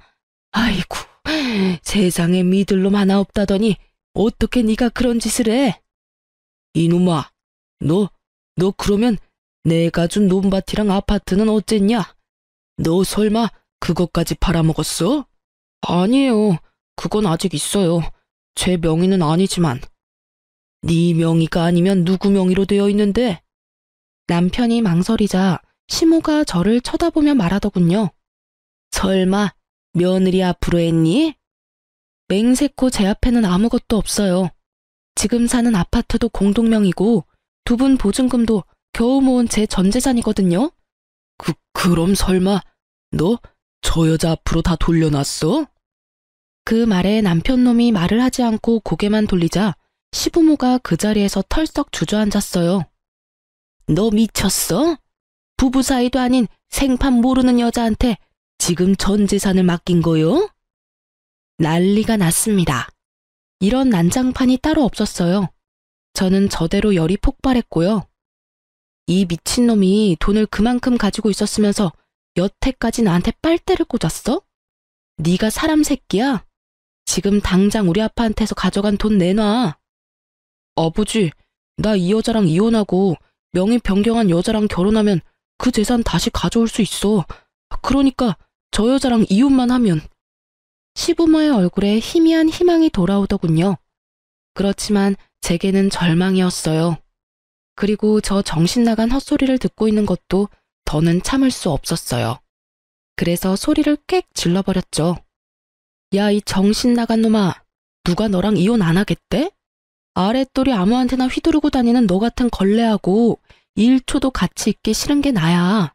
아이고, 세상에 믿을 놈 하나 없다더니 어떻게 네가 그런 짓을 해? 이놈아, 너 그러면 내가 준 논밭이랑 아파트는 어쨌냐? 너 설마 그것까지 팔아먹었어? 아니에요. 그건 아직 있어요. 제 명의는 아니지만. 네 명의가 아니면 누구 명의로 되어 있는데? 남편이 망설이자 시모가 저를 쳐다보며 말하더군요. 설마 며느리 앞으로 했니? 맹세코 제 앞에는 아무것도 없어요. 지금 사는 아파트도 공동명의고 두 분 보증금도 겨우 모은 제 전 재산이거든요. 그럼 설마 너 저 여자 앞으로 다 돌려놨어? 그 말에 남편놈이 말을 하지 않고 고개만 돌리자 시부모가 그 자리에서 털썩 주저앉았어요. 너 미쳤어? 부부 사이도 아닌 생판 모르는 여자한테 지금 전 재산을 맡긴 거요? 난리가 났습니다. 이런 난장판이 따로 없었어요. 저는 저대로 열이 폭발했고요. 이 미친놈이 돈을 그만큼 가지고 있었으면서 여태까지 나한테 빨대를 꽂았어? 네가 사람 새끼야? 지금 당장 우리 아빠한테서 가져간 돈 내놔. 아버지, 나 이 여자랑 이혼하고 명의 변경한 여자랑 결혼하면 그 재산 다시 가져올 수 있어. 그러니까 저 여자랑 이혼만 하면. 시부모의 얼굴에 희미한 희망이 돌아오더군요. 그렇지만 제게는 절망이었어요. 그리고 저 정신 나간 헛소리를 듣고 있는 것도 더는 참을 수 없었어요. 그래서 소리를 꽥 질러버렸죠. 야, 이 정신 나간 놈아. 누가 너랑 이혼 안 하겠대? 아랫돌이 아무한테나 휘두르고 다니는 너 같은 걸레하고 1초도 같이 있기 싫은 게 나야.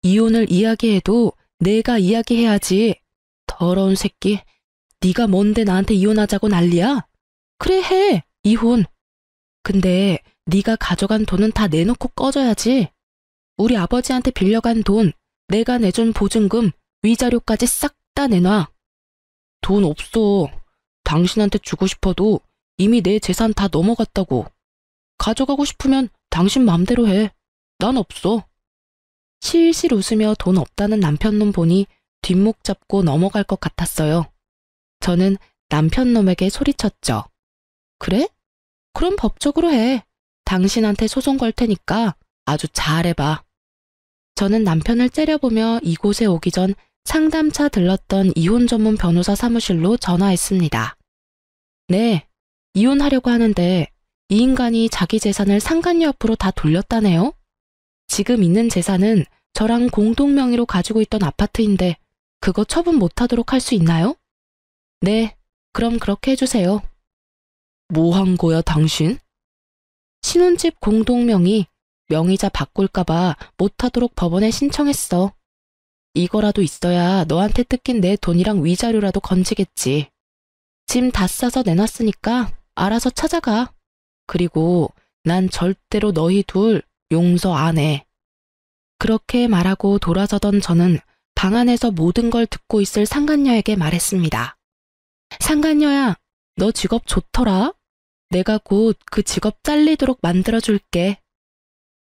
이혼을 이야기해도 내가 이야기해야지. 더러운 새끼. 네가 뭔데 나한테 이혼하자고 난리야? 그래 해. 이혼. 근데 네가 가져간 돈은 다 내놓고 꺼져야지. 우리 아버지한테 빌려간 돈, 내가 내준 보증금, 위자료까지 싹 다 내놔. 돈 없어. 당신한테 주고 싶어도 이미 내 재산 다 넘어갔다고. 가져가고 싶으면 당신 맘대로 해. 난 없어. 실실 웃으며 돈 없다는 남편놈 보니 뒷목 잡고 넘어갈 것 같았어요. 저는 남편놈에게 소리쳤죠. 그래? 그럼 법적으로 해. 당신한테 소송 걸 테니까 아주 잘해봐. 저는 남편을 째려보며 이곳에 오기 전 상담차 들렀던 이혼 전문 변호사 사무실로 전화했습니다. 네, 이혼하려고 하는데 이 인간이 자기 재산을 상간녀 앞으로 다 돌렸다네요. 지금 있는 재산은 저랑 공동 명의로 가지고 있던 아파트인데 그거 처분 못하도록 할 수 있나요? 네, 그럼 그렇게 해주세요. 뭐 한 거야, 당신? 신혼집 공동 명의, 명의자 바꿀까봐 못하도록 법원에 신청했어. 이거라도 있어야 너한테 뜯긴 내 돈이랑 위자료라도 건지겠지. 짐 다 싸서 내놨으니까 알아서 찾아가. 그리고 난 절대로 너희 둘 용서 안 해. 그렇게 말하고 돌아서던 저는 방 안에서 모든 걸 듣고 있을 상간녀에게 말했습니다. 상간녀야, 너 직업 좋더라? 내가 곧 그 직업 잘리도록 만들어줄게.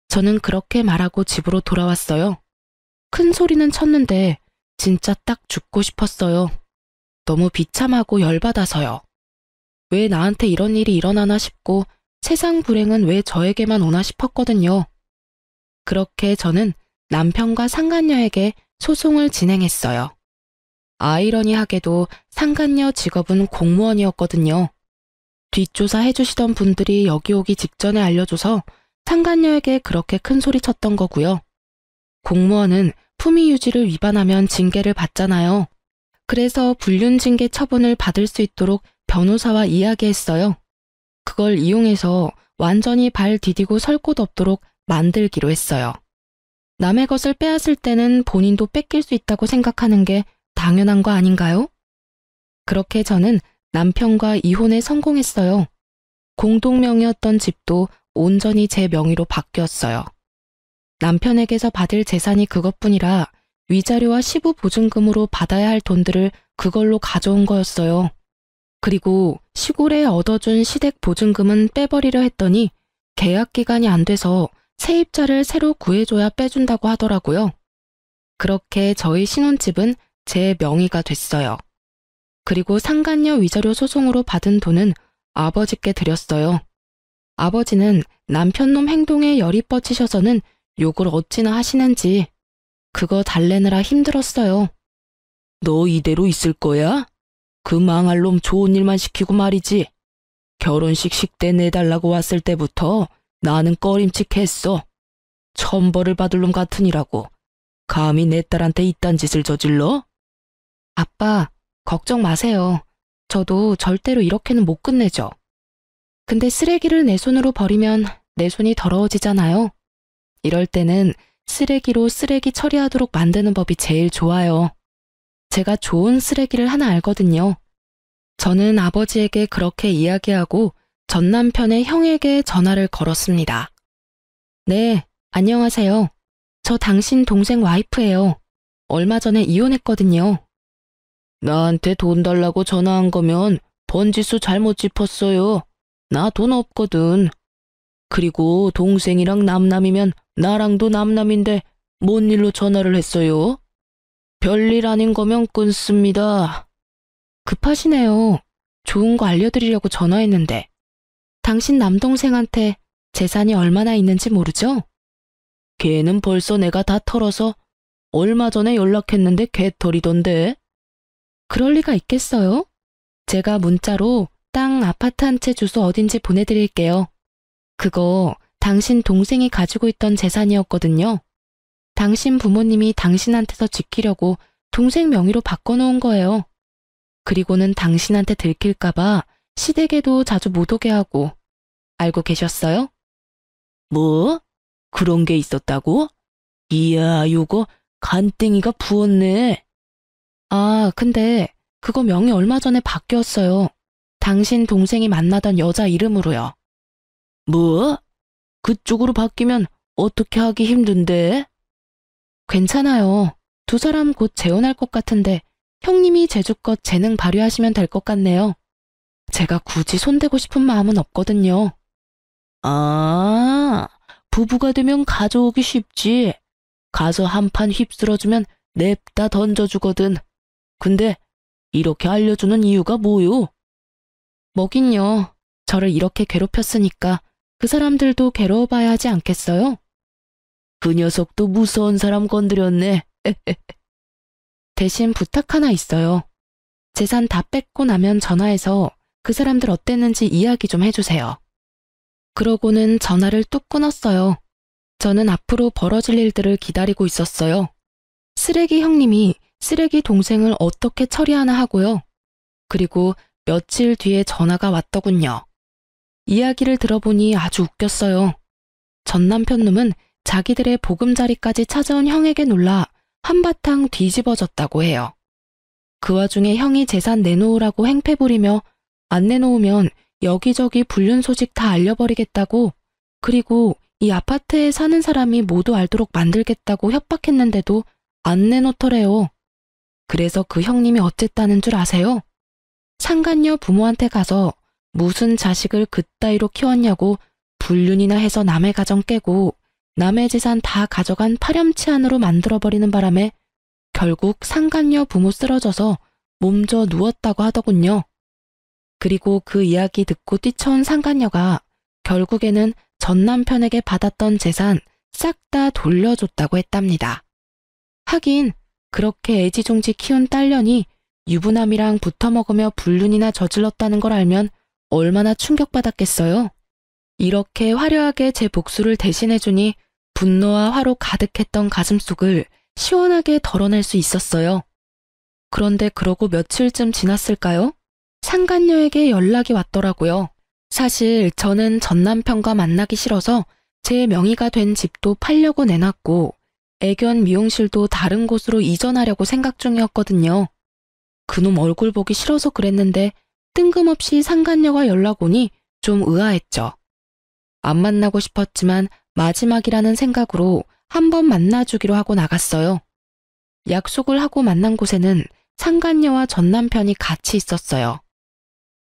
저는 그렇게 말하고 집으로 돌아왔어요. 큰 소리는 쳤는데 진짜 딱 죽고 싶었어요. 너무 비참하고 열받아서요. 왜 나한테 이런 일이 일어나나 싶고 세상 불행은 왜 저에게만 오나 싶었거든요. 그렇게 저는 남편과 상간녀에게 소송을 진행했어요. 아이러니하게도 상간녀 직업은 공무원이었거든요. 뒷조사 해주시던 분들이 여기 오기 직전에 알려줘서 상간녀에게 그렇게 큰 소리 쳤던 거고요. 공무원은 품위 유지를 위반하면 징계를 받잖아요. 그래서 불륜징계 처분을 받을 수 있도록 변호사와 이야기했어요. 그걸 이용해서 완전히 발 디디고 설 곳 없도록 만들기로 했어요. 남의 것을 빼앗을 때는 본인도 뺏길 수 있다고 생각하는 게 당연한 거 아닌가요? 그렇게 저는 남편과 이혼에 성공했어요. 공동명의였던 집도 온전히 제 명의로 바뀌었어요. 남편에게서 받을 재산이 그것뿐이라 위자료와 시부 보증금으로 받아야 할 돈들을 그걸로 가져온 거였어요. 그리고 시골에 얻어준 시댁 보증금은 빼버리려 했더니 계약 기간이 안 돼서 세입자를 새로 구해줘야 빼준다고 하더라고요. 그렇게 저희 신혼집은 제 명의가 됐어요. 그리고 상간녀 위자료 소송으로 받은 돈은 아버지께 드렸어요. 아버지는 남편놈 행동에 열이 뻗치셔서는 욕을 어찌나 하시는지 그거 달래느라 힘들었어요. 너 이대로 있을 거야? 그 망할 놈 좋은 일만 시키고 말이지. 결혼식 식대 내달라고 왔을 때부터 나는 꺼림칙했어. 천벌을 받을 놈 같으니라고. 감히 내 딸한테 이딴 짓을 저질러? 아빠, 걱정 마세요. 저도 절대로 이렇게는 못 끝내죠. 근데 쓰레기를 내 손으로 버리면 내 손이 더러워지잖아요. 이럴 때는 쓰레기로 쓰레기 처리하도록 만드는 법이 제일 좋아요. 제가 좋은 쓰레기를 하나 알거든요. 저는 아버지에게 그렇게 이야기하고 전 남편의 형에게 전화를 걸었습니다. 네, 안녕하세요. 저 당신 동생 와이프예요. 얼마 전에 이혼했거든요. 나한테 돈 달라고 전화한 거면 번지수 잘못 짚었어요. 나 돈 없거든. 그리고 동생이랑 남남이면 나랑도 남남인데 뭔 일로 전화를 했어요? 별일 아닌 거면 끊습니다. 급하시네요. 좋은 거 알려드리려고 전화했는데. 당신 남동생한테 재산이 얼마나 있는지 모르죠? 걔는 벌써 내가 다 털어서 얼마 전에 연락했는데 개털이던데. 그럴 리가 있겠어요? 제가 문자로 땅 아파트 한 채 주소 어딘지 보내드릴게요. 그거 당신 동생이 가지고 있던 재산이었거든요. 당신 부모님이 당신한테서 지키려고 동생 명의로 바꿔놓은 거예요. 그리고는 당신한테 들킬까봐 시댁에도 자주 못 오게 하고. 알고 계셨어요? 뭐? 그런 게 있었다고? 이야, 요거 간땡이가 부었네. 아, 근데 그거 명의 얼마 전에 바뀌었어요. 당신 동생이 만나던 여자 이름으로요. 뭐? 그쪽으로 바뀌면 어떻게 하기 힘든데? 괜찮아요. 두 사람 곧 재혼할 것 같은데 형님이 제주껏 재능 발휘하시면 될 것 같네요. 제가 굳이 손대고 싶은 마음은 없거든요. 아, 부부가 되면 가져오기 쉽지. 가서 한 판 휩쓸어주면 냅다 던져주거든. 근데 이렇게 알려주는 이유가 뭐요? 뭐긴요. 저를 이렇게 괴롭혔으니까 그 사람들도 괴로워봐야 하지 않겠어요? 그 녀석도 무서운 사람 건드렸네. 대신 부탁 하나 있어요. 재산 다 뺏고 나면 전화해서 그 사람들 어땠는지 이야기 좀 해주세요. 그러고는 전화를 뚝 끊었어요. 저는 앞으로 벌어질 일들을 기다리고 있었어요. 쓰레기 형님이 쓰레기 동생을 어떻게 처리하나 하고요. 그리고 며칠 뒤에 전화가 왔더군요. 이야기를 들어보니 아주 웃겼어요. 전 남편놈은 자기들의 보금자리까지 찾아온 형에게 놀라 한바탕 뒤집어졌다고 해요. 그 와중에 형이 재산 내놓으라고 행패 부리며 안 내놓으면 여기저기 불륜 소식 다 알려버리겠다고, 그리고 이 아파트에 사는 사람이 모두 알도록 만들겠다고 협박했는데도 안 내놓더래요. 그래서 그 형님이 어쨌다는 줄 아세요? 상간녀 부모한테 가서 무슨 자식을 그따위로 키웠냐고 불륜이나 해서 남의 가정 깨고 남의 재산 다 가져간 파렴치한으로 만들어버리는 바람에 결국 상간녀 부모 쓰러져서 몸져 누웠다고 하더군요. 그리고 그 이야기 듣고 뛰쳐온 상간녀가 결국에는 전 남편에게 받았던 재산 싹 다 돌려줬다고 했답니다. 하긴 그렇게 애지중지 키운 딸년이 유부남이랑 붙어먹으며 불륜이나 저질렀다는 걸 알면 얼마나 충격받았겠어요. 이렇게 화려하게 제 복수를 대신해주니 분노와 화로 가득했던 가슴속을 시원하게 덜어낼 수 있었어요. 그런데 그러고 며칠쯤 지났을까요? 상간녀에게 연락이 왔더라고요. 사실 저는 전 남편과 만나기 싫어서 제 명의가 된 집도 팔려고 내놨고 애견 미용실도 다른 곳으로 이전하려고 생각 중이었거든요. 그놈 얼굴 보기 싫어서 그랬는데 뜬금없이 상간녀가 연락 오니 좀 의아했죠. 안 만나고 싶었지만 마지막이라는 생각으로 한번 만나주기로 하고 나갔어요. 약속을 하고 만난 곳에는 상간녀와 전 남편이 같이 있었어요.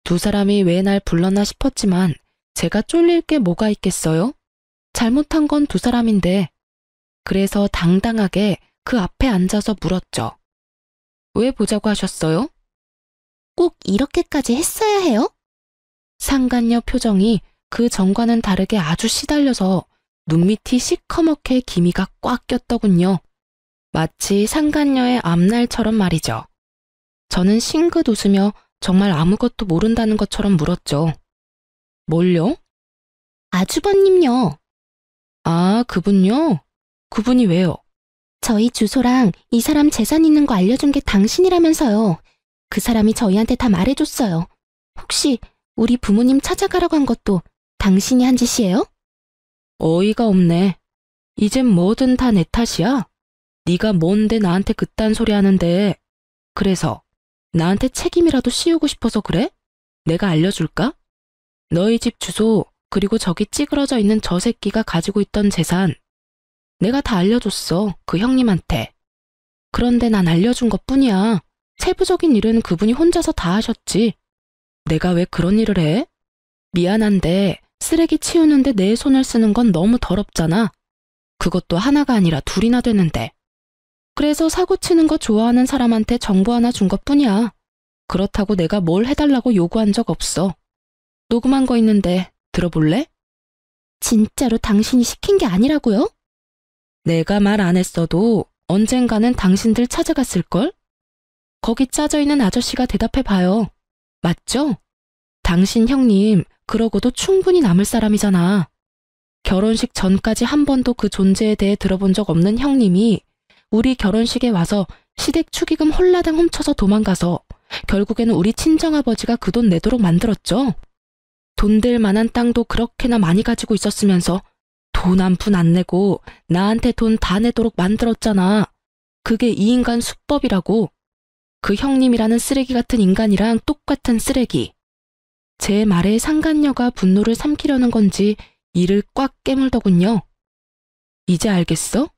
두 사람이 왜 날 불렀나 싶었지만 제가 쫄릴 게 뭐가 있겠어요? 잘못한 건 두 사람인데. 그래서 당당하게 그 앞에 앉아서 물었죠. 왜 보자고 하셨어요? 꼭 이렇게까지 했어야 해요? 상간녀 표정이 그 전과는 다르게 아주 시달려서 눈밑이 시커멓게 기미가 꽉 꼈더군요. 마치 상간녀의 앞날처럼 말이죠. 저는 싱긋 웃으며 정말 아무것도 모른다는 것처럼 물었죠. 뭘요? 아주버님요. 아, 그분요? 그분이 왜요? 저희 주소랑 이 사람 재산 있는 거 알려준 게 당신이라면서요. 그 사람이 저희한테 다 말해줬어요. 혹시 우리 부모님 찾아가라고 한 것도 당신이 한 짓이에요? 어이가 없네. 이젠 뭐든 다 내 탓이야? 네가 뭔데 나한테 그딴 소리 하는데. 그래서 나한테 책임이라도 씌우고 싶어서 그래? 내가 알려줄까? 너희 집 주소 그리고 저기 찌그러져 있는 저 새끼가 가지고 있던 재산 내가 다 알려줬어, 그 형님한테. 그런데 난 알려준 것뿐이야. 세부적인 일은 그분이 혼자서 다 하셨지. 내가 왜 그런 일을 해? 미안한데 쓰레기 치우는데 내 손을 쓰는 건 너무 더럽잖아. 그것도 하나가 아니라 둘이나 되는데. 그래서 사고 치는 거 좋아하는 사람한테 정보 하나 준 것뿐이야. 그렇다고 내가 뭘 해달라고 요구한 적 없어. 녹음한 거 있는데 들어볼래? 진짜로 당신이 시킨 게 아니라고요? 내가 말 안 했어도 언젠가는 당신들 찾아갔을걸? 거기 짜져있는 아저씨가 대답해봐요. 맞죠? 당신 형님 그러고도 충분히 남을 사람이잖아. 결혼식 전까지 한 번도 그 존재에 대해 들어본 적 없는 형님이 우리 결혼식에 와서 시댁 축의금 홀라당 훔쳐서 도망가서 결국에는 우리 친정아버지가 그 돈 내도록 만들었죠. 돈 될 만한 땅도 그렇게나 많이 가지고 있었으면서 돈 한 푼 안 내고 나한테 돈 다 내도록 만들었잖아. 그게 이 인간 수법이라고. 그 형님이라는 쓰레기 같은 인간이랑 똑같은 쓰레기. 제 말에 상간녀가 분노를 삼키려는 건지 이를 꽉 깨물더군요. 이제 알겠어?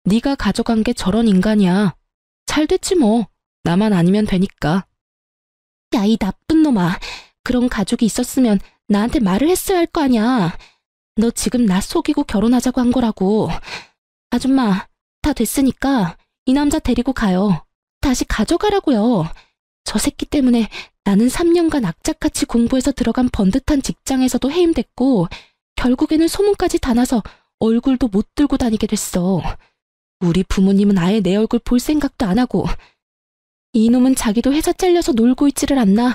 네가 가져간 게 저런 인간이야. 잘 됐지 뭐. 나만 아니면 되니까. 야, 이 나쁜 놈아. 그런 가족이 있었으면 나한테 말을 했어야 할 거 아니야. 너 지금 나 속이고 결혼하자고 한 거라고. 아줌마, 다 됐으니까 이 남자 데리고 가요. 다시 가져가라고요. 저 새끼 때문에 나는 3년간 악착같이 공부해서 들어간 번듯한 직장에서도 해임됐고 결국에는 소문까지 다 나서 얼굴도 못 들고 다니게 됐어. 우리 부모님은 아예 내 얼굴 볼 생각도 안 하고 이놈은 자기도 회사 잘려서 놀고 있지를 않나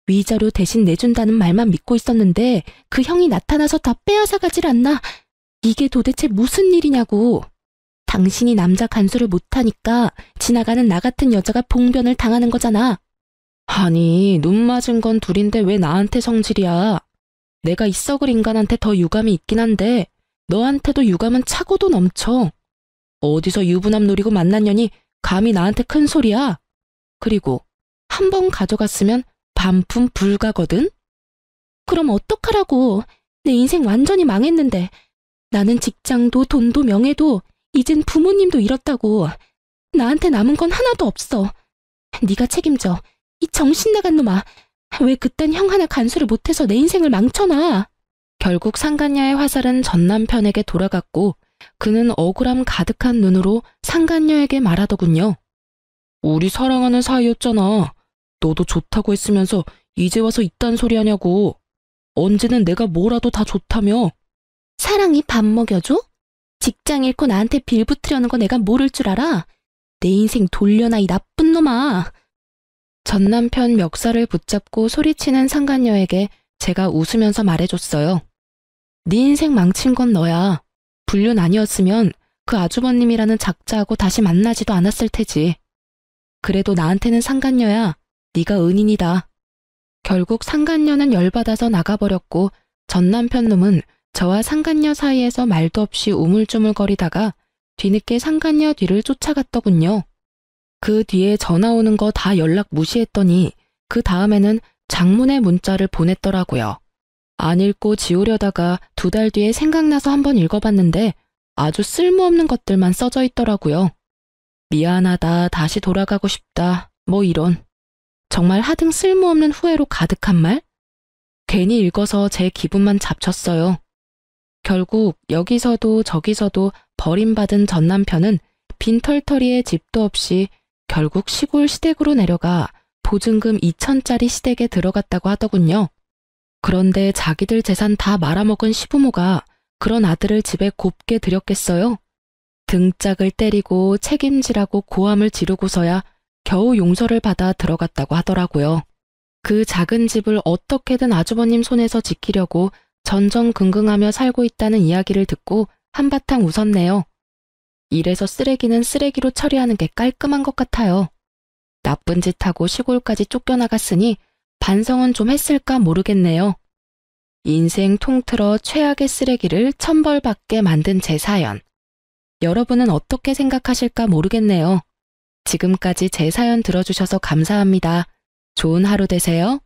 위자료 대신 내준다는 말만 믿고 있었는데 그 형이 나타나서 다 빼앗아가질 않나. 이게 도대체 무슨 일이냐고. 당신이 남자 간수를 못하니까 지나가는 나 같은 여자가 봉변을 당하는 거잖아. 아니, 눈 맞은 건 둘인데 왜 나한테 성질이야. 내가 이 썩을 인간한테 더 유감이 있긴 한데 너한테도 유감은 차고도 넘쳐. 어디서 유부남 노리고 만난 년이 감히 나한테 큰 소리야. 그리고 한 번 가져갔으면 반품 불가거든? 그럼 어떡하라고. 내 인생 완전히 망했는데. 나는 직장도 돈도 명예도 이젠 부모님도 잃었다고. 나한테 남은 건 하나도 없어. 네가 책임져. 이 정신 나간 놈아. 왜 그딴 형 하나 간수를 못해서 내 인생을 망쳐놔? 결국 상간녀의 화살은 전 남편에게 돌아갔고 그는 억울함 가득한 눈으로 상간녀에게 말하더군요. 우리 사랑하는 사이였잖아. 너도 좋다고 했으면서 이제 와서 이딴 소리 하냐고. 언제는 내가 뭐라도 다 좋다며. 사랑이 밥 먹여줘? 직장 잃고 나한테 빌붙으려는 거 내가 모를 줄 알아? 내 인생 돌려놔 이 나쁜 놈아. 전 남편 멱살을 붙잡고 소리치는 상간녀에게 제가 웃으면서 말해줬어요. 네 인생 망친 건 너야. 불륜 아니었으면 그 아주버님이라는 작자하고 다시 만나지도 않았을 테지. 그래도 나한테는 상간녀야. 네가 은인이다. 결국 상간녀는 열받아서 나가버렸고 전 남편 놈은 저와 상간녀 사이에서 말도 없이 우물쭈물거리다가 뒤늦게 상간녀 뒤를 쫓아갔더군요. 그 뒤에 전화 오는 거 다 연락 무시했더니 그 다음에는 장문의 문자를 보냈더라고요. 안 읽고 지우려다가 2달 뒤에 생각나서 한번 읽어봤는데 아주 쓸모없는 것들만 써져 있더라고요. 미안하다, 다시 돌아가고 싶다, 뭐 이런. 정말 하등 쓸모없는 후회로 가득한 말? 괜히 읽어서 제 기분만 잡쳤어요. 결국 여기서도 저기서도 버림받은 전 남편은 빈털터리에 집도 없이 결국 시골 시댁으로 내려가 보증금 2천짜리 시댁에 들어갔다고 하더군요. 그런데 자기들 재산 다 말아먹은 시부모가 그런 아들을 집에 곱게 들였겠어요? 등짝을 때리고 책임지라고 고함을 지르고서야 겨우 용서를 받아 들어갔다고 하더라고요. 그 작은 집을 어떻게든 아주버님 손에서 지키려고 전전긍긍하며 살고 있다는 이야기를 듣고 한바탕 웃었네요. 이래서 쓰레기는 쓰레기로 처리하는 게 깔끔한 것 같아요. 나쁜 짓 하고 시골까지 쫓겨나갔으니 반성은 좀 했을까 모르겠네요. 인생 통틀어 최악의 쓰레기를 천벌받게 만든 제 사연. 여러분은 어떻게 생각하실까 모르겠네요. 지금까지 제 사연 들어주셔서 감사합니다. 좋은 하루 되세요.